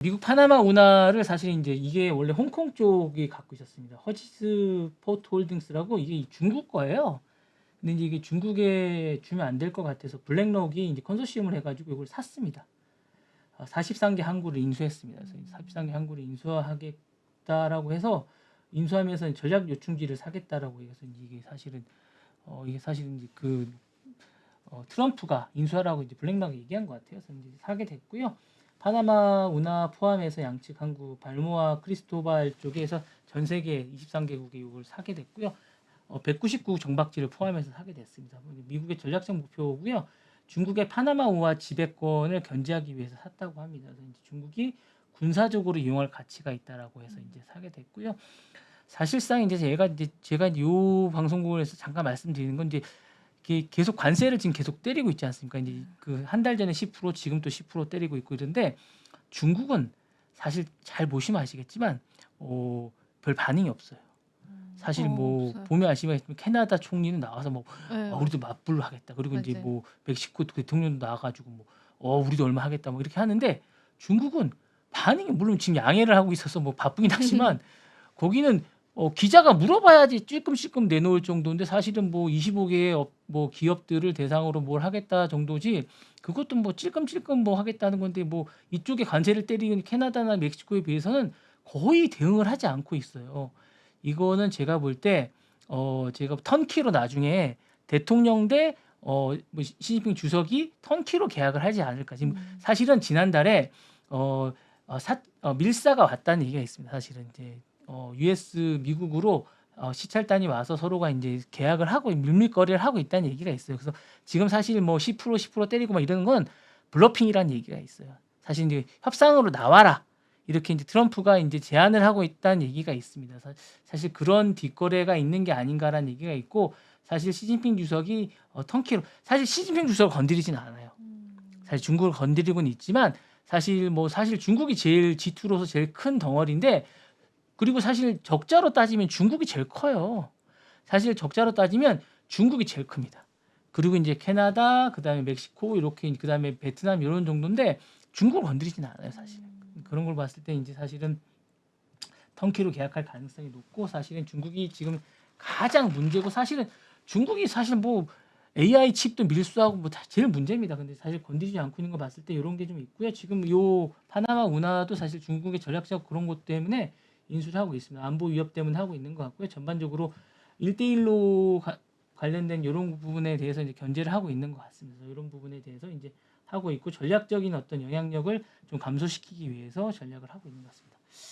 미국 파나마 운하를 사실 이제 이게 원래 홍콩 쪽이 갖고 있었습니다. 허지스 포트 홀딩스라고 이게 중국 거예요. 근데 이제 이게 중국에 주면 안 될 것 같아서 블랙록이 이제 컨소시엄을 해가지고 이걸 샀습니다. 43개 항구를 인수했습니다. 그래서 43개 항구를 인수하겠다라고 해서 인수하면서 전략 요충지를 사겠다라고 해서 이게 사실은 이제 트럼프가 인수하라고 이제 블랙록이 얘기한 것 같아요. 그래서 이제 사게 됐고요. 파나마 운하 포함해서 양측 항구 발모아 크리스토발 쪽에서 전 세계 23개국이 이걸 사게 됐고요. 199 정박지를 포함해서 사게 됐습니다. 미국의 전략적 목표고요. 중국의 파나마 운하 지배권을 견제하기 위해서 샀다고 합니다. 그래서 이제 중국이 군사적으로 이용할 가치가 있다라고 해서 이제 사게 됐고요. 사실상 이제 제가 이 방송국에서 잠깐 말씀드리는 건 이제 계속 관세를 지금 계속 때리고 있지 않습니까? 이제 그 한 달 전에 10% 지금 또 10% 때리고 있고 이런데 중국은 사실 잘 보시면 아시겠지만 별 반응이 없어요. 사실 뭐 없어요. 보면 아시겠지만 캐나다 총리는 나와서 뭐 네, 우리도 맞불로 하겠다. 그리고 이제 맞아요. 뭐 멕시코 대통령도 나와가지고 뭐 우리도 얼마 하겠다. 뭐 이렇게 하는데 중국은 반응이 물론 지금 양해를 하고 있어서 뭐 바쁘긴 하지만 거기는 기자가 물어봐야지 찔끔찔끔 내놓을 정도인데 사실은 뭐 25개의 뭐 기업들을 대상으로 뭘 하겠다 정도지 그것도 뭐 찔끔찔끔 뭐 하겠다는 건데 뭐 이쪽에 관세를 때리는 캐나다나 멕시코에 비해서는 거의 대응을 하지 않고 있어요. 이거는 제가 볼 때 제가 턴키로 나중에 대통령 대 뭐 시진핑 주석이 턴키로 계약을 하지 않을까. 지금 사실은 지난달에 밀사가 왔다는 얘기가 있습니다. 사실은 이제 US 미국으로 시찰단이 와서 서로가 이제 계약을 하고 밀밀거래를 하고 있다는 얘기가 있어요. 그래서 지금 사실 뭐 10% 때리고 막 이러는 건 블러핑이라는 얘기가 있어요. 사실 이제 협상으로 나와라. 이렇게 이제 트럼프가 이제 제안을 하고 있다는 얘기가 있습니다. 사실 그런 뒷거래가 있는 게 아닌가라는 얘기가 있고 사실 시진핑 주석이 턴키로 사실 시진핑 주석을 건드리진 않아요. 사실 중국을 건드리고는 있지만 사실 중국이 제일 G2로서 제일 큰 덩어리인데 그리고 사실 적자로 따지면 중국이 제일 커요. 사실 적자로 따지면 중국이 제일 큽니다. 그리고 이제 캐나다, 그다음에 멕시코 이렇게 그다음에 베트남 이런 정도인데 중국을 건드리진 않아요, 사실. 그런 걸 봤을 때 이제 사실은 턴키로 계약할 가능성이 높고 사실은 중국이 지금 가장 문제고 사실은 중국이 사실 뭐 AI 칩도 밀수하고 뭐 다 제일 문제입니다. 근데 사실 건드리지 않고 있는 거 봤을 때 이런 게 좀 있고요. 지금 요 파나마 운하도 사실 중국의 전략적 그런 것 때문에 인수를 하고 있습니다. 안보 위협 때문에 하고 있는 것 같고요. 전반적으로 1대1로 관련된 이런 부분에 대해서 이제 견제를 하고 있는 것 같습니다. 이런 부분에 대해서 이제 하고 있고 전략적인 어떤 영향력을 좀 감소시키기 위해서 전략을 하고 있는 것 같습니다.